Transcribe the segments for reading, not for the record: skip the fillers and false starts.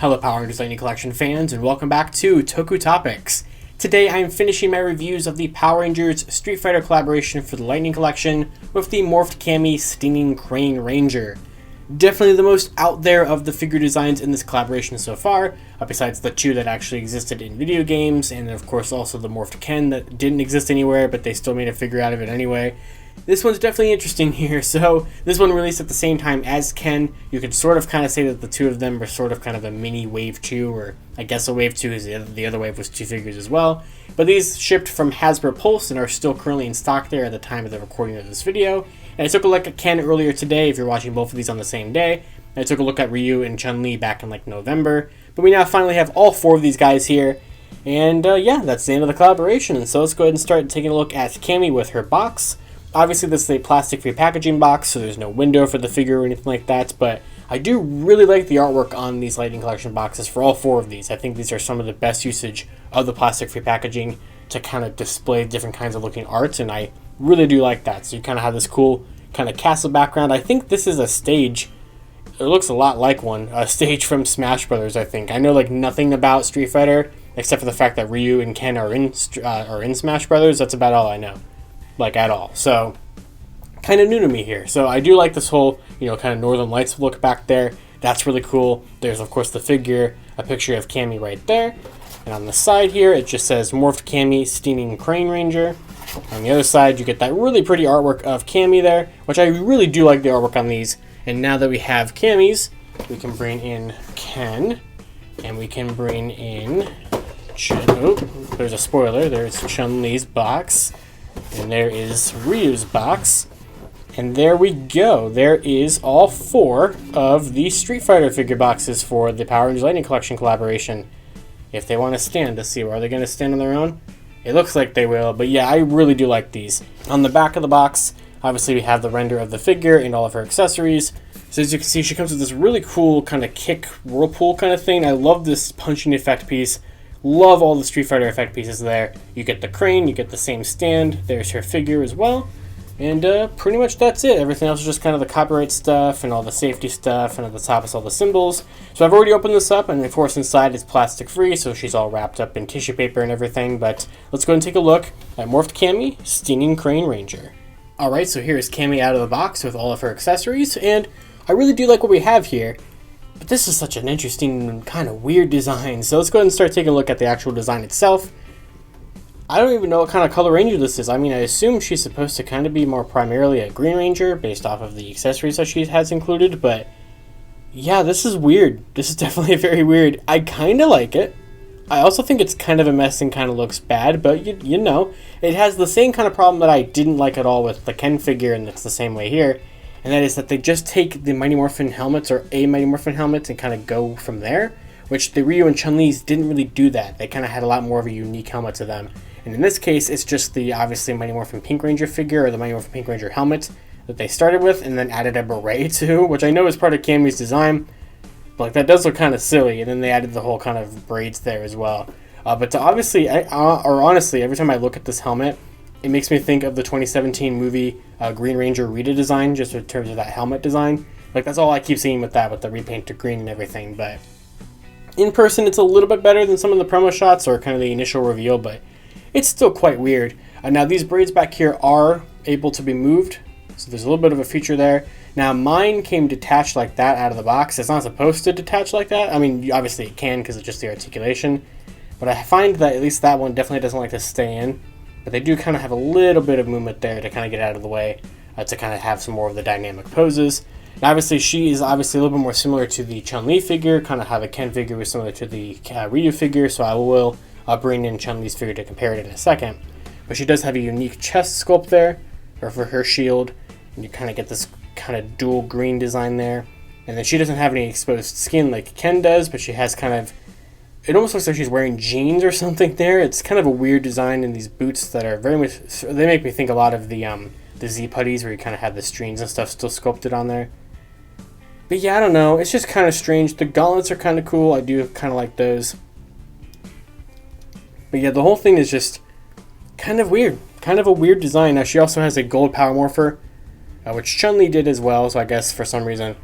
Hello Power Rangers Lightning Collection fans, and welcome back to Toku Topics. Today I am finishing my reviews of the Power Rangers Street Fighter collaboration for the Lightning Collection with the Morphed Cammy Stinging Crane Ranger. Definitely the most out there of the figure designs in this collaboration so far, besides the two that actually existed in video games, and of course also the Morphed Ken that didn't exist anywhere, but they still made a figure out of it anyway. This one's definitely interesting here. So this one released at the same time as Ken. You could sort of kind of say that the two of them were sort of kind of a mini wave 2, or I guess a wave 2 is the other wave was two figures as well. But these shipped from Hasbro Pulse and are still currently in stock there at the time of the recording of this video. And I took a look at Ken earlier today, if you're watching both of these on the same day. I took a look at Ryu and Chun-Li back in like November. But we now finally have all four of these guys here. And yeah, that's the end of the collaboration. And so let's go ahead and start taking a look at Cammy with her box. Obviously, this is a plastic-free packaging box, so there's no window for the figure or anything like that, but I do really like the artwork on these Lightning Collection boxes for all four of these. I think these are some of the best usage of the plastic-free packaging to kind of display different kinds of looking art, and I really do like that. So you kind of have this cool kind of castle background. I think this is a stage. It looks a lot like one. A stage from Smash Brothers, I think. I know like nothing about Street Fighter, except for the fact that Ryu and Ken are in Smash Brothers. That's about all I know. Like at all. So kind of new to me here. So I do like this whole, kind of Northern Lights look back there. That's really cool. There's of course the figure, a picture of Cammy right there. And on the side here, it just says Morphed Cammy Stinging Crane Ranger. On the other side, you get that really pretty artwork of Cammy there, which I really do like the artwork on these. And now that we have Cammys, we can bring in Ken, and we can bring in there's a spoiler. There's Chun-Li's box. And there is Ryu's box. And there we go. There is all four of the Street Fighter figure boxes for the Power Rangers Lightning Collection collaboration. If they want to stand, let's see, are they going to stand on their own? It looks like they will, but yeah, I really do like these. On the back of the box, obviously we have the render of the figure and all of her accessories. So as you can see, she comes with this really cool kind of kick whirlpool kind of thing. I love this punching effect piece. Love all the Street Fighter effect pieces there. You get the crane, you get the same stand. There's her figure as well. And pretty much that's it. Everything else is just kind of the copyright stuff and all the safety stuff, and at the top is all the symbols. So I've already opened this up, and of course inside it's plastic free, so she's all wrapped up in tissue paper and everything. But let's go and take a look at Morphed Cammy Stinging Crane Ranger. Alright, so here's Cammy out of the box with all of her accessories, and I really do like what we have here. But this is such an interesting kind of weird design. So let's go ahead and start taking a look at the actual design itself. I don't even know what kind of color ranger this is. I mean, I assume she's supposed to kind of be more primarily a Green Ranger based off of the accessories that she has included. But yeah, this is weird. This is definitely very weird. I kind of like it. I also think it's kind of a mess and kind of looks bad. But you know, it has the same kind of problem that I didn't like at all with the Ken figure, and it's the same way here. And that is that they just take the Mighty Morphin helmets, or a Mighty Morphin helmet, and kind of go from there, which the Ryu and Chun-Li's didn't really do that. They kind of had a lot more of a unique helmet to them. And in this case, it's just the obviously Mighty Morphin Pink Ranger figure, or the Mighty Morphin Pink Ranger helmet that they started with, and then added a beret to, which I know is part of Cammy's design, but like, that does look kind of silly. And then they added the whole kind of braids there as well. But to obviously, honestly, every time I look at this helmet, it makes me think of the 2017 movie Green Ranger Rita design, just in terms of that helmet design. Like, that's all I keep seeing with that, with the repaint to green and everything. But in person, it's a little bit better than some of the promo shots or kind of the initial reveal, but it's still quite weird. Now, these braids back here are able to be moved, so there's a little bit of a feature there. Now, mine came detached like that out of the box. It's not supposed to detach like that. I mean, obviously it can because it's just the articulation, but I find that at least that one definitely doesn't like to stay in. But they do kind of have a little bit of movement there to kind of get out of the way, to kind of have some more of the dynamic poses. Now, obviously, she is obviously a little bit more similar to the Chun-Li figure, kind of how the Ken figure was similar to the Ryu figure, so I will bring in Chun-Li's figure to compare it in a second. But she does have a unique chest sculpt there, or for her shield, and you kind of get this kind of dual green design there. And then she doesn't have any exposed skin like Ken does, but she has kind of, it almost looks like she's wearing jeans or something there. It's kind of a weird design in these boots that are very much, they make me think a lot of the Z putties where you kind of have the strings and stuff still sculpted on there. But yeah, I don't know. It's just kind of strange. The gauntlets are kind of cool. I do kind of like those. But yeah, the whole thing is just kind of weird. Kind of a weird design. Now, she also has a gold power morpher, which Chun-Li did as well. So I guess for some reason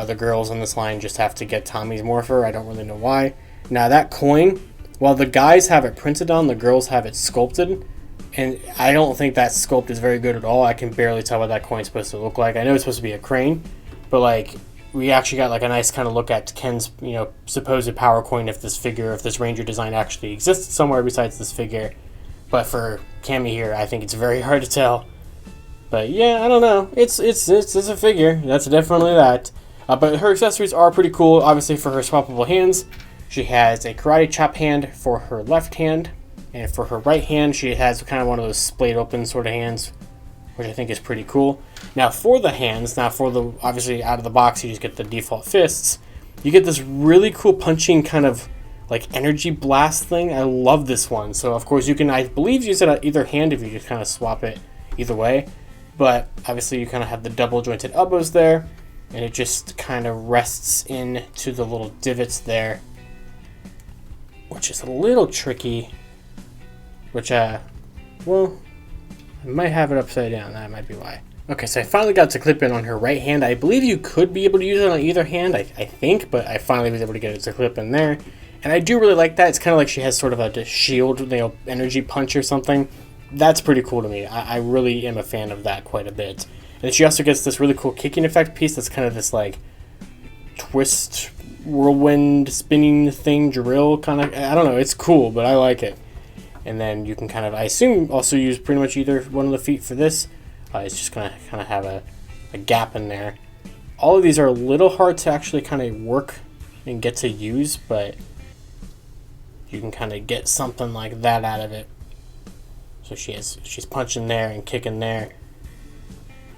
The girls in this line just have to get Tommy's Morpher. I don't really know why. Now that coin, while the guys have it printed on, the girls have it sculpted. And I don't think that sculpt is very good at all. I can barely tell what that coin's supposed to look like. I know it's supposed to be a crane, but like we actually got like a nice kind of look at Ken's, you know, supposed power coin if this figure, if this Ranger design actually existed somewhere besides this figure. But for Cammy here, I think it's very hard to tell. But yeah, I don't know. It's a figure. That's definitely that. But her accessories are pretty cool. Obviously, for her swappable hands, she has a karate chop hand for her left hand, and for her right hand, she has kind of one of those splayed open sort of hands, which I think is pretty cool. Now, for the hands, obviously out of the box, you just get the default fists. You get this really cool punching kind of like energy blast thing. I love this one. So, of course, you can, I believe, use it on either hand if you just kind of swap it either way. But obviously, you kind of have the double jointed elbows there. And it just kind of rests into the little divots there, which is a little tricky. Which, well, I might have it upside down. That might be why. Okay, so I finally got to clip in on her right hand. I believe you could be able to use it on either hand, I think, but I finally was able to get it to clip in there. And I do really like that. It's kind of like she has sort of a shield, you know, energy punch or something. That's pretty cool to me. I really am a fan of that quite a bit. And she also gets this really cool kicking effect piece that's kind of this like twist, whirlwind, spinning thing, drill kind of. I don't know, it's cool, but I like it. And then you can kind of, I assume, also use pretty much either one of the feet for this. It's just going to kind of have a gap in there. All of these are a little hard to actually kind of work and get to use, but you can kind of get something like that out of it. So she's punching there and kicking there.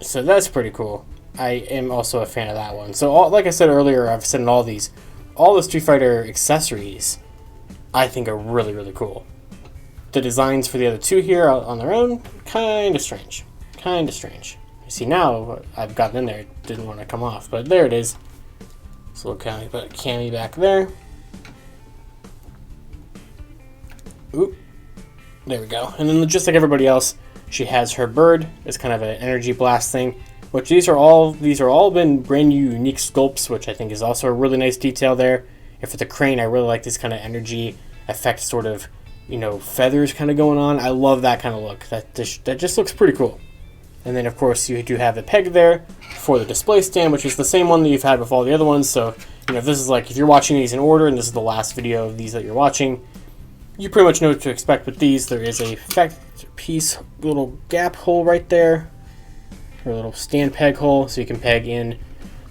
So that's pretty cool. I am also a fan of that one. So like I said earlier, I've said in all the Street Fighter accessories, I think are really, really cool. The designs for the other two here on their own, kind of strange. Kind of strange. You see now, I've gotten in there, it didn't want to come off, but there it is. So we'll kind of put Cammy back there. Oop. There we go. And then just like everybody else, she has her bird. It's kind of an energy blast thing. Which these are all been brand new unique sculpts, which I think is also a really nice detail there. And for the crane, I really like this kind of energy effect, sort of, you know, feathers kind of going on. I love that kind of look. That just looks pretty cool. And then of course you do have the peg there for the display stand, which is the same one that you've had with all the other ones. So, you know, if this is like, if you're watching these in order and this is the last video of these that you're watching, you pretty much know what to expect with these. There is a effect piece, little gap hole right there, or a little stand peg hole, so you can peg in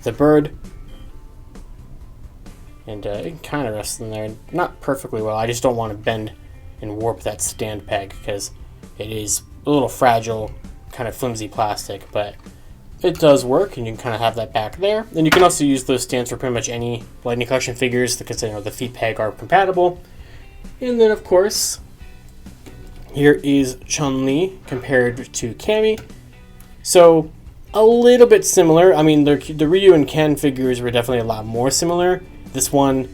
the bird. And it kind of rests in there, not perfectly well. I just don't want to bend and warp that stand peg because it is a little fragile, kind of flimsy plastic, but it does work, and you can kind of have that back there. And you can also use those stands for pretty much any Lightning Collection figures because, you know, the feet peg are compatible. And then, of course, here is Chun-Li compared to Cammy. So, a little bit similar. I mean, the Ryu and Ken figures were definitely a lot more similar. This one,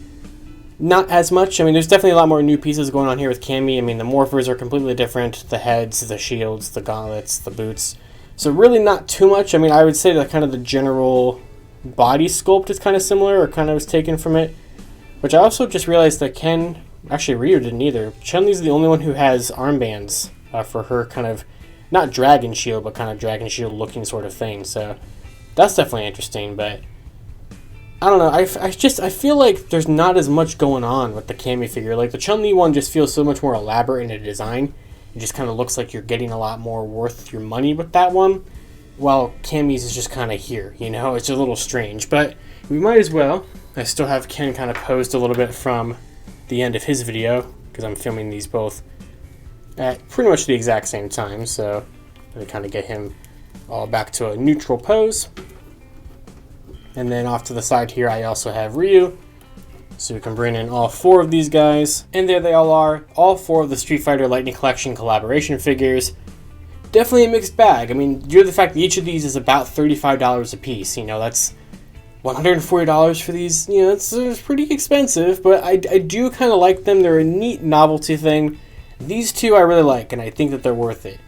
not as much. I mean, there's definitely a lot more new pieces going on here with Cammy. I mean, the morphers are completely different. The heads, the shields, the gauntlets, the boots. So really not too much. I mean, I would say that kind of the general body sculpt is kind of similar, or kind of was taken from it. Which I also just realized that Ken... Actually, Ryu didn't either. Chun-Li's the only one who has armbands for her kind of, not dragon shield, but kind of dragon shield looking sort of thing. So that's definitely interesting, but I don't know. I feel like there's not as much going on with the Cammy figure. Like the Chun-Li one just feels so much more elaborate in a design. It just kind of looks like you're getting a lot more worth your money with that one. While Cammy's is just kind of here, you know? It's a little strange, but we might as well. I still have Ken kind of posed a little bit from the end of his video, because I'm filming these both at pretty much the exact same time, so I'm going to kind of get him all back to a neutral pose. And then off to the side here, I also have Ryu, so we can bring in all four of these guys. And there they all are, all four of the Street Fighter Lightning Collection collaboration figures. Definitely a mixed bag. I mean, due to the fact that each of these is about $35 a piece, you know, that's $140 for these, you know, it's pretty expensive, but I do kind of like them. They're a neat novelty thing. These two I really like, and I think that they're worth it.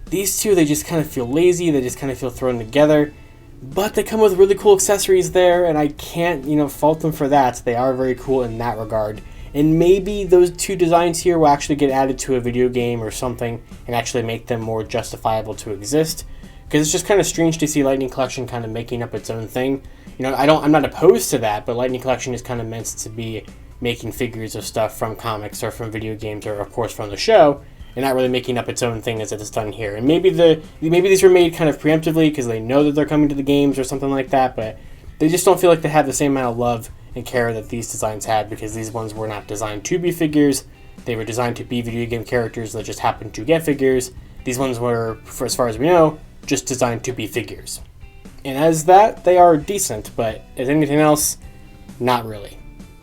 These two, they just kind of feel lazy. They just kind of feel thrown together. But they come with really cool accessories there, and I can't, fault them for that. They are very cool in that regard. And maybe those two designs here will actually get added to a video game or something and actually make them more justifiable to exist. Because it's just kind of strange to see Lightning Collection kind of making up its own thing. I'm not opposed to that, but Lightning Collection is kind of meant to be making figures of stuff from comics or from video games or, of course, from the show, and not really making up its own thing as it is done here. And maybe these were made kind of preemptively because they know that they're coming to the games or something like that, but they just don't feel like they have the same amount of love and care that these designs had, because these ones were not designed to be figures. They were designed to be video game characters that just happened to get figures. These ones were, for as far as we know, just designed to be figures. And as that, they are decent, but as anything else, not really.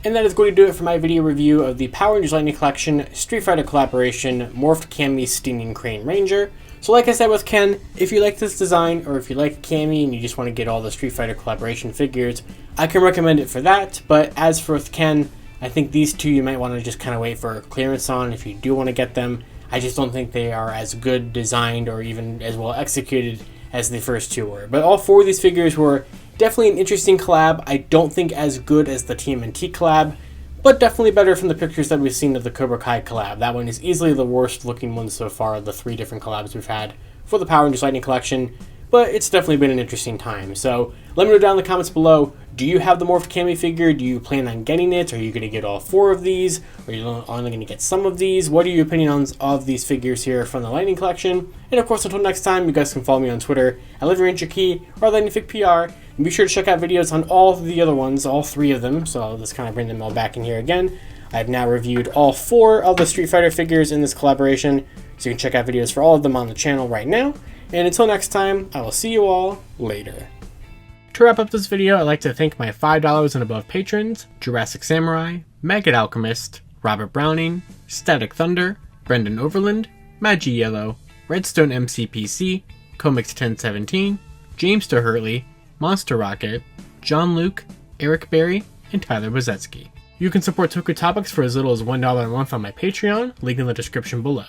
And that is going to do it for my video review of the Power Rangers Lightning Collection Street Fighter collaboration Morphed Cammy Stinging Crane Ranger. So like I said with Ken, if you like this design, or if you like Cammy and you just want to get all the Street Fighter collaboration figures, I can recommend it for that. But as for with Ken, I think these two you might want to just kind of wait for clearance on if you do want to get them. I just don't think they are as good designed or even as well executed as the first two were. But all four of these figures were definitely an interesting collab. I don't think as good as the TMNT collab, but definitely better from the pictures that we've seen of the Cobra Kai collab. That one is easily the worst looking one so far of the three different collabs we've had for the Power Rangers Lightning Collection, but it's definitely been an interesting time. So let me know down in the comments below, do you have the Morphed Cammy figure? Do you plan on getting it? Are you going to get all four of these? Or are you only going to get some of these? What are your opinions of these figures here from the Lightning Collection? And of course, until next time, you guys can follow me on Twitter at LivingRangerKey or LightningFigPR. And be sure to check out videos on all the other ones, all three of them. So I'll just kind of bring them all back in here again. I've now reviewed all four of the Street Fighter figures in this collaboration. So you can check out videos for all of them on the channel right now. And until next time, I will see you all later. To wrap up this video, I'd like to thank my $5 and above patrons: Jurassic Samurai, Maggot Alchemist, Robert Browning, Static Thunder, Brendan Overland, Magi Yellow, Redstone MCPC, Comics 1017, James DeHurley, Monster Rocket, John Luke, Eric Berry, and Tyler Bozetsky. You can support Toku Topics for as little as $1 a month on my Patreon, link in the description below.